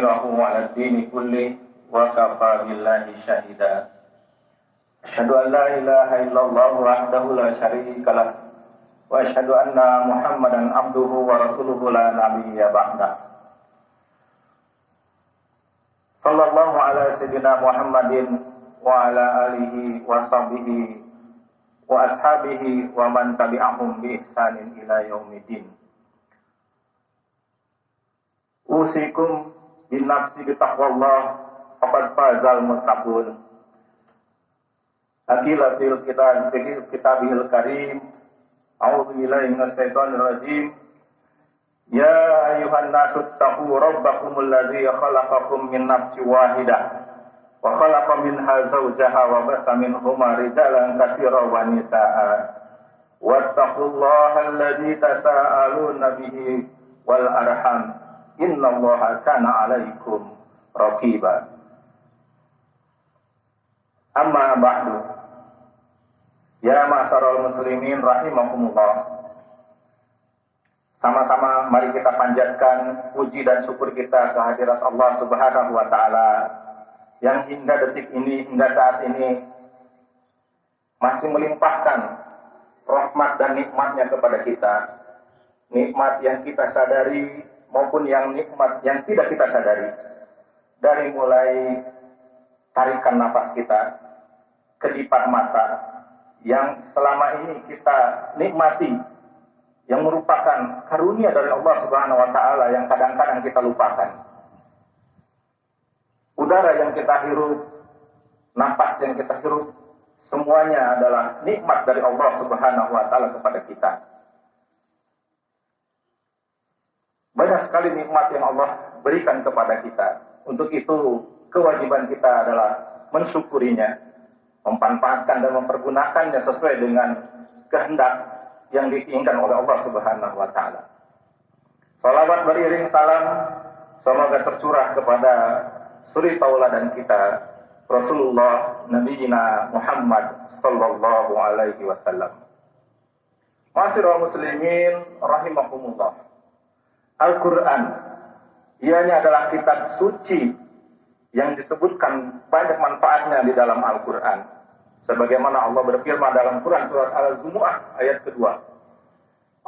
liyudhhirahu 'ala ad-dini kulli wa kafa billahi syahida. Asyhadu an la ilaha illallah wahdahu la syarika lah wa asyhadu anna Muhammadan abduhu wa rasuluhu la nabiyya ba'da. Sallallahu ala sayyidina Muhammadin wa ala alihi wa sahbihi wa ashabihi wa man tabi'ahum bi ihsanin ila yaumiddin. Usikum bin nafsi bi taqwallah faqad fazal muttaqun. Aqilatil kitabihil karim. A'udzu billahi minasy syaithanir rajim. Ya ayyuhan nasu taqu rabbakumul ladzi khalaqakum min nafsin wahidah wa khalaqa minha zawjaha wa batha minhuma rijalan katsiran wa nisaa'a. Wattaqullaha alladzi tasaaluna bihi wal arham. Innallaha kana 'alaikum raqiba. Amma ba'du. Ya ma'syaral muslimin rahimakumullah. Sama-sama mari kita panjatkan puji dan syukur kita kehadirat Allah Subhanahu wa taala yang hingga detik ini, hingga saat ini masih melimpahkan rahmat dan nikmatnya kepada kita. Nikmat yang kita sadari maupun yang nikmat yang tidak kita sadari. Dari mulai tarikan nafas kita, kedipan mata yang selama ini kita nikmati, yang merupakan karunia dari Allah Subhanahu wa taala yang kadang-kadang kita lupakan. Udara yang kita hirup, nafas yang kita hirup, semuanya adalah nikmat dari Allah Subhanahu wa taala kepada kita. Banyak sekali nikmat yang Allah berikan kepada kita. Untuk itu, kewajiban kita adalah mensyukurinya, memanfaatkan dan mempergunakannya sesuai dengan kehendak yang diinginkan oleh Allah Subhanahu wa taala. Salawat beriring salam semoga tercurah kepada suri tauladan kita Rasulullah Nabiyina Muhammad sallallahu alaihi wasallam. Ma'asyiral muslimin rahimakumullah. Al-Quran, ianya adalah kitab suci yang disebutkan banyak manfaatnya di dalam Al-Quran. Sebagaimana Allah berfirman dalam Quran surat Al-Jumu'ah ayat kedua.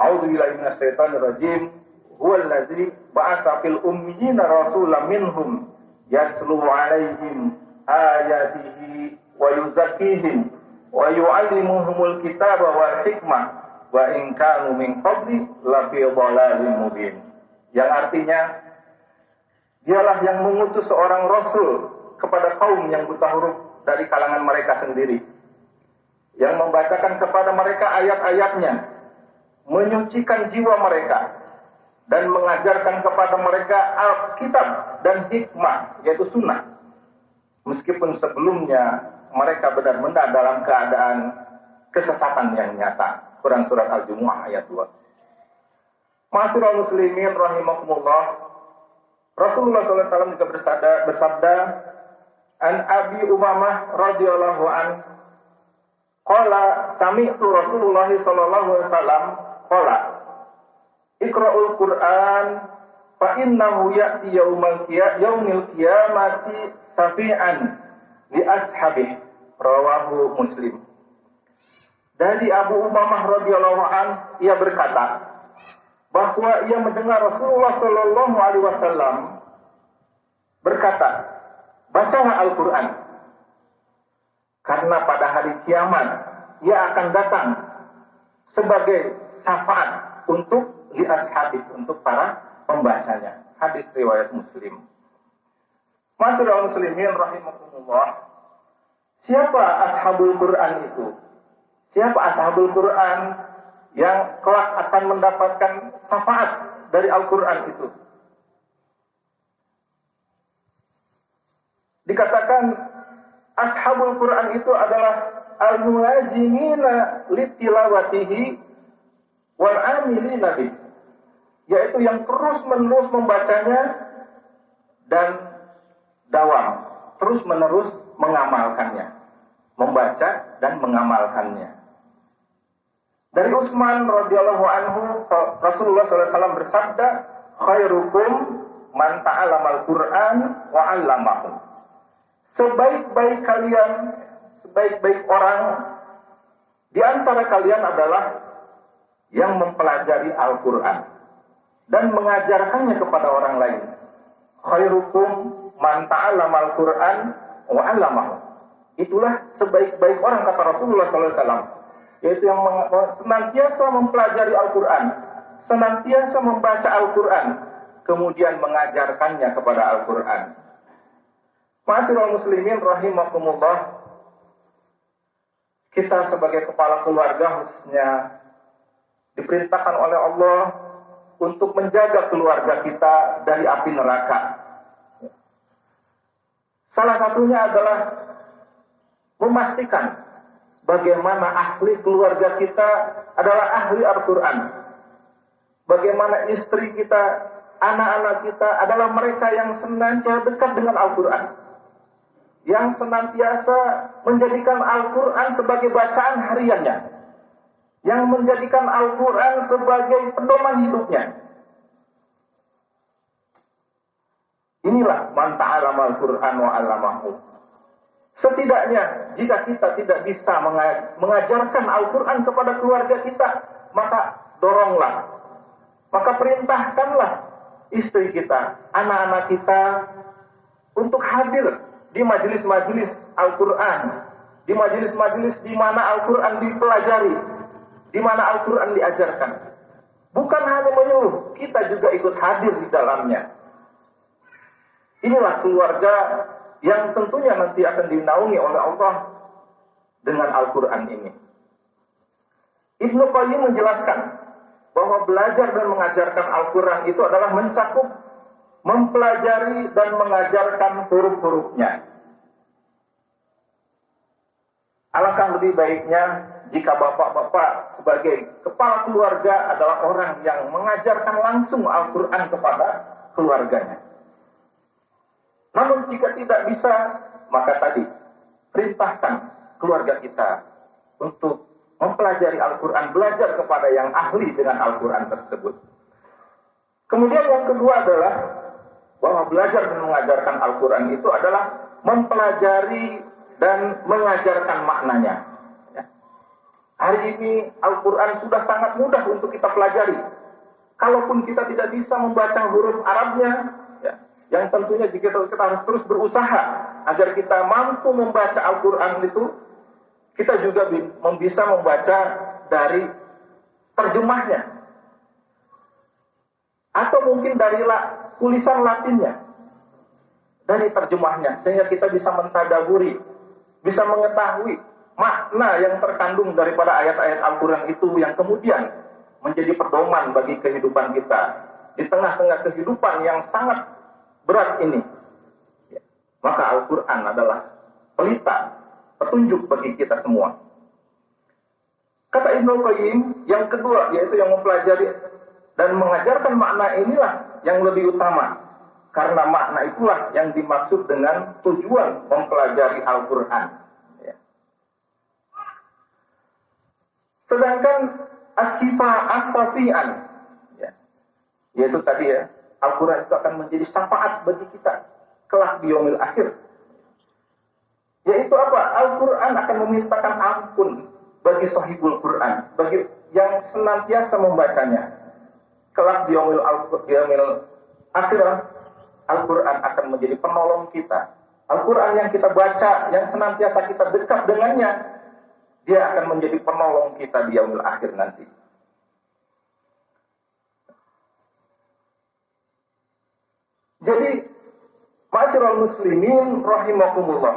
A'udzu billahi minasy syaithanir rajim. Huwallazi ba'atsa fil ummiyina rasulan minhum yatslu 'alaihim ayatihi wa yuzakkihim wa yu'allimuhumul kitaba wal hikmah wa in kanu min qabli la fi dhalalin mubin. Yang artinya, dialah yang mengutus seorang rasul kepada kaum yang buta huruf dari kalangan mereka sendiri, yang membacakan kepada mereka ayat-ayatnya, menyucikan jiwa mereka, dan mengajarkan kepada mereka Alkitab dan hikmah, yaitu sunnah. Meskipun sebelumnya mereka benar-benar dalam keadaan kesesatan yang nyata. Quran surat Al-Jumu'ah ayat 2. Ma'asyiral muslimin rahimakumullah. Rasulullah SAW juga bersabda, An Abi Umamah radhiyallahu an qala sami'tu Rasulullah sallallahu alaihi wasallam qala Iqra'ul Qur'an fa innahu ya'ti yaumil qiyamati safi'an li ashabihi. Rawahu Muslim. Dari Abu Umamah radhiyallahu an, ia berkata bahwa ia mendengar Rasulullah sallallahu alaihi wasallam berkata, bacalah Al-Quran, karena pada hari kiamat ia akan datang sebagai syafaat untuk li ashabis, untuk para pembacanya. Hadis riwayat Muslim. Ma'asyiral muslimin rahimakumullah. Siapa ashabul Quran itu? Siapa ashabul Quran yang kelak akan mendapatkan syafaat dari Al-Quran itu? Dikatakan ashabul Quran itu adalah al-mulazimina litilawatihi wal amilina bih, yaitu yang terus-menerus membacanya dan dawam, terus-menerus mengamalkannya, membaca dan mengamalkannya. Dari Utsman radhiyallahu anhu, Rasulullah SAW bersabda, khairukum man ta'allamal Qur'an wa 'allamahu. Sebaik-baik kalian, sebaik-baik orang di antara kalian adalah yang mempelajari Al-Qur'an dan mengajarkannya kepada orang lain. Khairukum man ta'allamal Qur'an wa 'allamahu. Itulah sebaik-baik orang, kata Rasulullah SAW, yaitu yang senantiasa mempelajari Al-Qur'an, senantiasa membaca Al-Qur'an, kemudian mengajarkannya kepada Al-Qur'an. Ma'asyiral muslimin rahimakumullah, kita sebagai kepala keluarga khususnya diperintahkan oleh Allah untuk menjaga keluarga kita dari api neraka. Salah satunya adalah memastikan bagaimana ahli keluarga kita adalah ahli Al-Quran. Bagaimana istri kita, anak-anak kita adalah mereka yang senantiasa dekat dengan Al-Quran, yang senantiasa menjadikan Al-Quran sebagai bacaan hariannya, yang menjadikan Al-Quran sebagai pedoman hidupnya. Inilah man ta'allamal Qur'an wa 'allamahu. Setidaknya jika kita tidak bisa mengajarkan Al-Quran kepada keluarga kita, maka doronglah, maka perintahkanlah istri kita, anak-anak kita untuk hadir di majelis-majelis Al-Quran, di majelis-majelis di mana Al-Quran dipelajari, di mana Al-Quran diajarkan. Bukan hanya menyuruh, kita juga ikut hadir di dalamnya. Inilah keluarga yang tentunya nanti akan dinaungi oleh Allah dengan Al-Quran ini. Ibnu Qayyim menjelaskan bahwa belajar dan mengajarkan Al-Quran itu adalah mencakup mempelajari dan mengajarkan huruf-hurufnya. Alangkah lebih baiknya jika bapak-bapak sebagai kepala keluarga adalah orang yang mengajarkan langsung Al-Quran kepada keluarganya. Namun jika tidak bisa, maka tadi perintahkan keluarga kita untuk mempelajari Al-Quran, belajar kepada yang ahli dengan Al-Quran tersebut. Kemudian yang kedua adalah bahwa belajar dan mengajarkan Al-Quran itu adalah mempelajari dan mengajarkan maknanya. Ya. Hari ini Al-Quran sudah sangat mudah untuk kita pelajari. Kalaupun kita tidak bisa membaca huruf Arabnya, ya, yang tentunya jika kita harus terus berusaha agar kita mampu membaca Al-Quran itu, kita juga bisa membaca dari terjemahnya, atau mungkin dari tulisan Latinnya, dari terjemahnya, sehingga kita bisa mentadaburi, bisa mengetahui makna yang terkandung daripada ayat-ayat Al-Quran itu, yang kemudian menjadi pedoman bagi kehidupan kita di tengah-tengah kehidupan yang sangat berat ini. Maka Al-Quran adalah pelita, petunjuk bagi kita semua. Kata Ibnu Qayyim, yang kedua yaitu yang mempelajari dan mengajarkan makna inilah yang lebih utama, karena makna itulah yang dimaksud dengan tujuan mempelajari Al-Quran. Ya. Sedangkan as-safi'an, ya, yaitu tadi ya, Al-Quran itu akan menjadi syafaat bagi kita kelak di yaumil akhir. Yaitu apa? Al-Quran akan memintakan ampun bagi sahibul Quran, bagi yang senantiasa membacanya. Kelak di yaumil akhir, Al-Quran akan menjadi penolong kita. Al-Quran yang kita baca, yang senantiasa kita dekat dengannya, dia akan menjadi penolong kita di yaumil akhir nanti. Jadi, ma'asyiral muslimin rahimakumullah,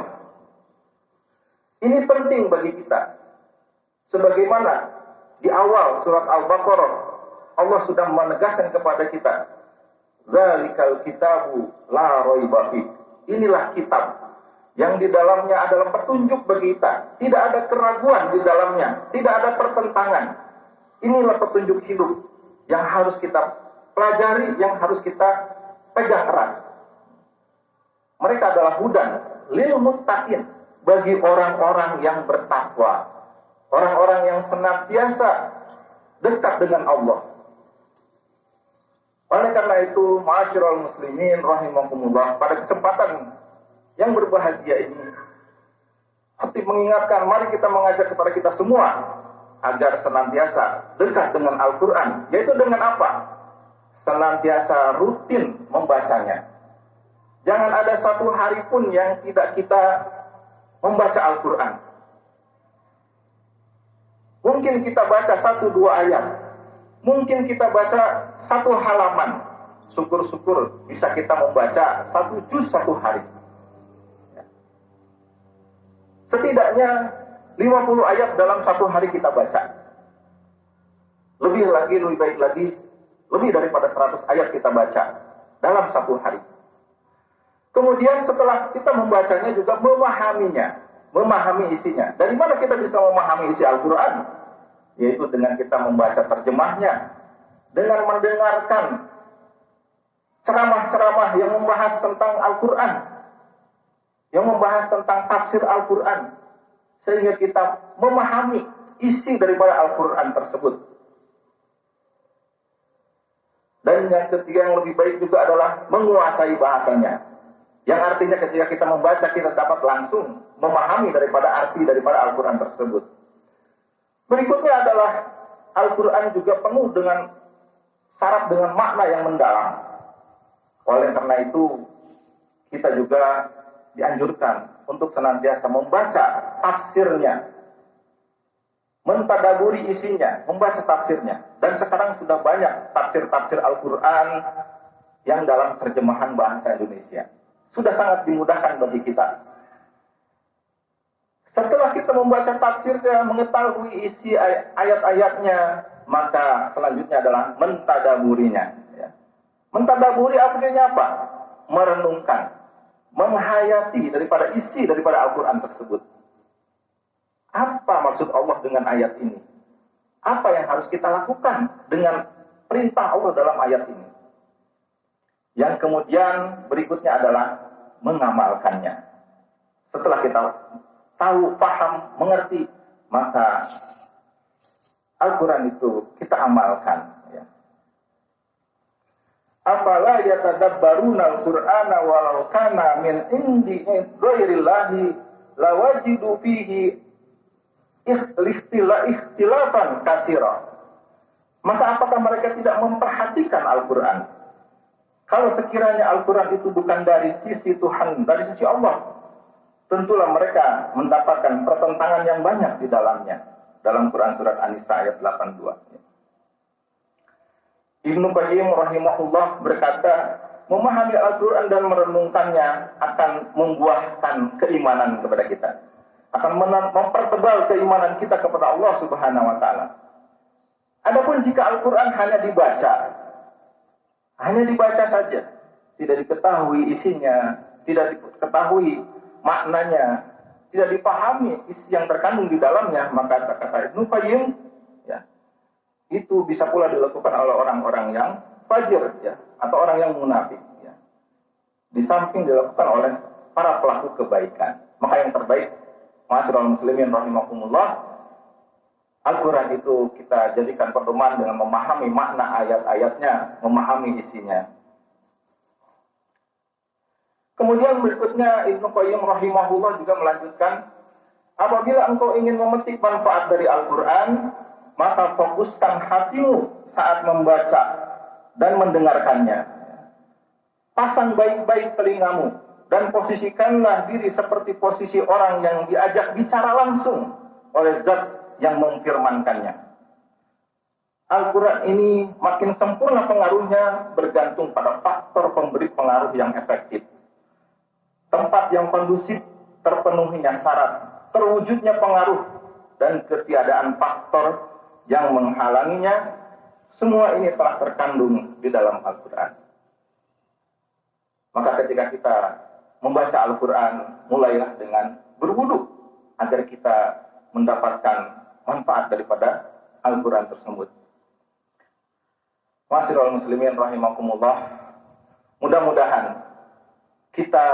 ini penting bagi kita. Sebagaimana di awal surat Al-Baqarah, Allah sudah menegaskan kepada kita, Zalikal kitabu la raiba fi. Inilah kitab yang di dalamnya adalah petunjuk bagi kita. Tidak ada keraguan di dalamnya, tidak ada pertentangan. Inilah petunjuk hidup yang harus kita pelajari, yang harus kita pegang erat. Mereka adalah hudan lil muttaqin, bagi orang-orang yang bertakwa, orang-orang yang senantiasa dekat dengan Allah. Oleh karena itu, ma'asyiral muslimin rahimakumullah, pada kesempatan yang berbahagia ini, khatib mengingatkan, mari kita mengajak kepada kita semua agar senantiasa dekat dengan Al-Quran. Yaitu dengan apa? Senantiasa rutin membacanya. Jangan ada satu hari pun yang tidak kita membaca Al-Quran. Mungkin kita baca 1-2 ayat, mungkin kita baca 1 halaman. Syukur-syukur bisa kita membaca 1 juz 1 hari. Setidaknya 50 ayat dalam 1 hari kita baca. Lebih lagi, lebih baik lagi, lebih daripada 100 ayat kita baca dalam 1 hari. Kemudian setelah kita membacanya juga memahaminya, memahami isinya. Dari mana kita bisa memahami isi Al-Quran? Yaitu dengan kita membaca terjemahnya, dengan mendengarkan ceramah-ceramah yang membahas tentang Al-Quran, yang membahas tentang tafsir Al-Quran, sehingga kita memahami isi daripada Al-Quran tersebut. Dan yang ketiga yang lebih baik juga adalah menguasai bahasanya, yang artinya ketika kita membaca kita dapat langsung memahami daripada arti daripada Al-Quran tersebut. Berikutnya adalah Al-Quran juga penuh dengan syarat dengan makna yang mendalam. Oleh karena itu kita juga dianjurkan untuk senantiasa membaca tafsirnya, mentadaburi isinya, membaca tafsirnya. Dan sekarang sudah banyak tafsir-tafsir Al-Quran yang dalam terjemahan bahasa Indonesia. Sudah sangat dimudahkan bagi kita. Setelah kita membaca tafsirnya, mengetahui isi ayat-ayatnya, maka selanjutnya adalah mentadaburinya. Mentadaburi artinya apa? Merenungkan, menghayati daripada isi daripada Al-Quran tersebut. Apa maksud Allah dengan ayat ini? Apa yang harus kita lakukan dengan perintah Allah dalam ayat ini? Yang kemudian berikutnya adalah mengamalkannya. Setelah kita tahu, paham, mengerti, maka Al-Quran itu kita amalkan. Afala yatadabbaruna al-Qur'ana walau kana min indi ghairillahi lawajidu fihi ikhtilafan katsira. Maka apakah mereka tidak memperhatikan Al-Quran? Kalau sekiranya Al-Quran itu bukan dari sisi Tuhan, dari sisi Allah, tentulah mereka mendapatkan pertentangan yang banyak di dalamnya. Dalam Quran Surat An-Nisa ayat 82. Ibnu Qayyim rahimahullah berkata, memahami Al-Quran dan merenungkannya akan membuahkan keimanan kepada kita. Akan mempertebal keimanan kita kepada Allah Subhanahu wa Ta'ala. Adapun jika Al-Quran hanya dibaca saja, tidak diketahui isinya, tidak diketahui maknanya, tidak dipahami isi yang terkandung di dalamnya, maka kata Ibnu Qayyim, itu bisa pula dilakukan oleh orang-orang yang fajir, atau orang yang munafik, di samping dilakukan oleh para pelaku kebaikan. Maka yang terbaik, ma'asyiral muslimin rahimakumullah, Al-Quran itu kita jadikan pedoman dengan memahami makna ayat-ayatnya, memahami isinya. Kemudian berikutnya Ibnu Qayyim rahimahullah juga melanjutkan, apabila engkau ingin memetik manfaat dari Al-Quran, maka fokuskan hatimu saat membaca dan mendengarkannya. Pasang baik-baik telingamu dan posisikanlah diri seperti posisi orang yang diajak bicara langsung oleh zat yang memfirmankannya. Al-Quran ini makin sempurna pengaruhnya bergantung pada faktor pemberi pengaruh yang efektif. Tempat yang kondusif, terpenuhinya syarat, terwujudnya pengaruh, dan ketiadaan faktor yang menghalanginya, semua ini telah terkandung di dalam Al-Quran. Maka ketika kita membaca Al-Quran, mulailah dengan berwudu agar kita mendapatkan manfaat daripada Al-Quran tersebut. Ma'asyiral muslimin rahimakumullah, mudah-mudahan kita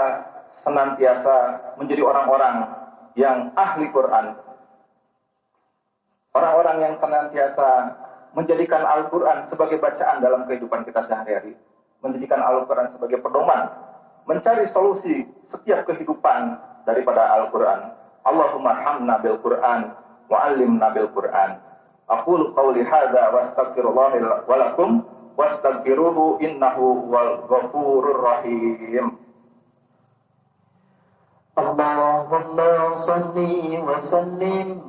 senantiasa menjadi orang-orang yang ahli Quran, orang-orang yang senantiasa menjadikan Al-Quran sebagai bacaan dalam kehidupan kita sehari-hari, menjadikan Al-Quran sebagai pedoman, mencari solusi setiap kehidupan daripada Al-Quran. Allahumma arhamna bil Quran wa 'allimna bil Quran. Aqulu qawli hadza wa astaghfirullaha wa lakum wastaghfiruhu innahu huwal ghafurur rahim. Allahumma salli wa sallim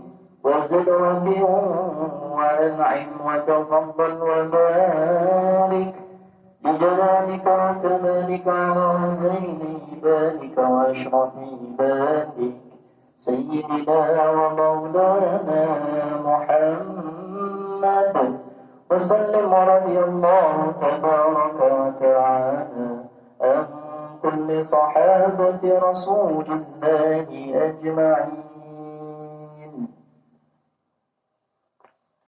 wa zid wa an'im wa tafaddal wa barik بجلالك وكمالك على زين عبادك وأشرف عبادك سيدنا ومولانا محمد وسلم رضي الله تبارك وتعالى عن كل صحابة رسول الله أجمعين.